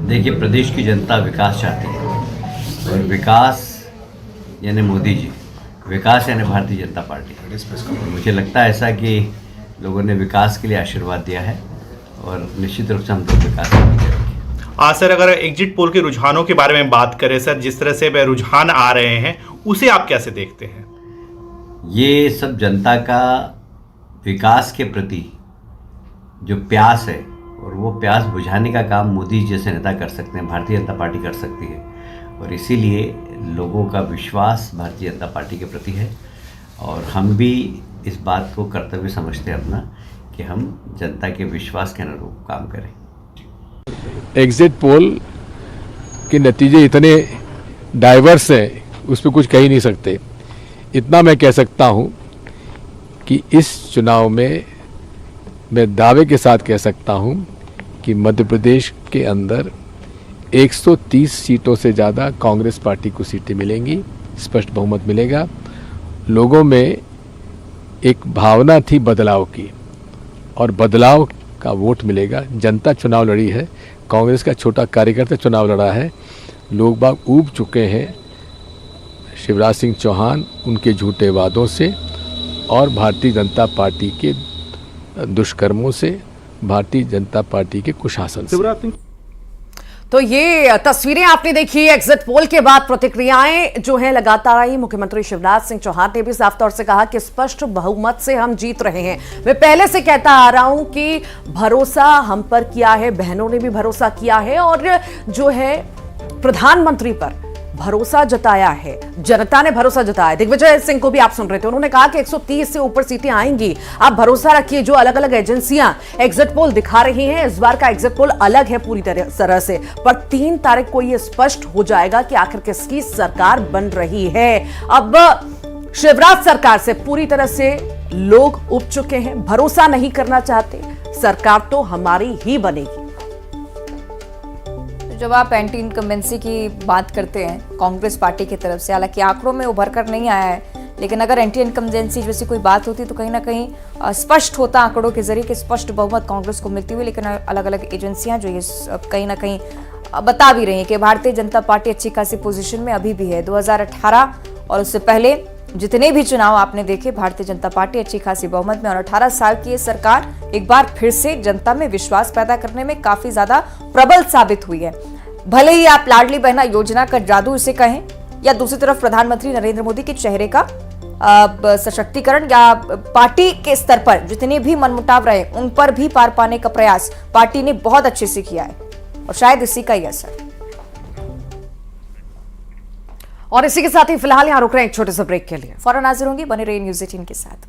देखिए, प्रदेश की जनता विकास चाहती है और विकास यानी मोदी जी, विकास यानी भारतीय जनता पार्टी। मुझे लगता है ऐसा कि लोगों ने विकास के लिए आशीर्वाद दिया है और निश्चित रूप से हम लोग विकास करेंगे। सर, अगर एग्जिट पोल के रुझानों के बारे में बात करें सर, जिस तरह से रुझान आ रहे हैं उसे आप कैसे देखते हैं? ये सब जनता का विकास के प्रति जो प्यास है और वो प्यास बुझाने का काम मोदी जैसे नेता कर सकते हैं, भारतीय जनता पार्टी कर सकती है। और इसीलिए लोगों का विश्वास भारतीय जनता पार्टी के प्रति है और हम भी इस बात को कर्तव्य समझते हैं अपना कि हम जनता के विश्वास के अनुरूप काम करें। एग्जिट पोल के नतीजे इतने डाइवर्स हैं, उस पर कुछ कह ही नहीं सकते। इतना मैं कह सकता हूं कि इस चुनाव में मैं दावे के साथ कह सकता हूं कि मध्य प्रदेश के अंदर 130 सीटों से ज़्यादा कांग्रेस पार्टी को सीटें मिलेंगी, स्पष्ट बहुमत मिलेगा। लोगों में एक भावना थी बदलाव की और बदलाव का वोट मिलेगा। जनता चुनाव लड़ी है, कांग्रेस का छोटा कार्यकर्ता चुनाव लड़ा है। लोग बाग ऊब चुके हैं शिवराज सिंह चौहान, उनके झूठे वादों से और भारतीय जनता पार्टी के दुष्कर्मों से, भारतीय जनता पार्टी के कुशासन से। तो ये तस्वीरें आपने देखी एग्जिट पोल के बाद। प्रतिक्रियाएं जो है लगातार आई। मुख्यमंत्री शिवराज सिंह चौहान ने भी साफ तौर से कहा कि स्पष्ट बहुमत से हम जीत रहे हैं। मैं पहले से कहता आ रहा हूं कि भरोसा हम पर किया है, बहनों ने भी भरोसा किया है और जो है प्रधानमंत्री पर भरोसा जताया है, जनता ने भरोसा जताया। दिग्विजय सिंह को भी आप सुन रहे थे, उन्होंने कहा कि 130 से ऊपर सीटें आएंगी, आप भरोसा रखिए। जो अलग अलग एजेंसियां एग्जिट पोल दिखा रही हैं, इस बार का एग्जिट पोल अलग है पूरी तरह से, पर 3 तारीख को यह स्पष्ट हो जाएगा कि आखिर किसकी सरकार बन रही है। अब शिवराज सरकार से पूरी तरह से लोग उब चुके हैं, भरोसा नहीं करना चाहते। सरकार तो हमारी ही बनेगी। जब आप एंटी इनकम्बेंसी की बात करते हैं कांग्रेस पार्टी की तरफ से, हालांकि आंकड़ों में उभर कर नहीं आया है, लेकिन अगर एंटी इनकम्बेंसी जैसी कोई बात होती तो कहीं ना कहीं स्पष्ट होता आंकड़ों के जरिए कि स्पष्ट बहुमत कांग्रेस को मिलती हुई। लेकिन अलग अलग एजेंसियां जो ये कहीं ना कहीं बता भी रही हैं कि भारतीय जनता पार्टी अच्छी खासी पोजीशन में अभी भी है। 2018 और उससे पहले जितने भी चुनाव आपने देखे, भारतीय जनता पार्टी अच्छी खासी बहुमत में और 18 साल की ये सरकार एक बार फिर से जनता में विश्वास पैदा करने में काफी ज्यादा प्रबल साबित हुई है। भले ही आप लाडली बहना योजना का जादू इसे कहें या दूसरी तरफ प्रधानमंत्री नरेंद्र मोदी के चेहरे का सशक्तिकरण या पार्टी के स्तर पर जितने भी मनमुटाव रहे उन पर भी पार पाने का प्रयास पार्टी ने बहुत अच्छे से किया है और शायद इसी का ही असर। और इसी के साथ ही फिलहाल यहां रुक रहे हैं एक छोटे से ब्रेक के लिए। फौरन हाजिर होंगी, बने रहिए न्यूज़ 18 के साथ।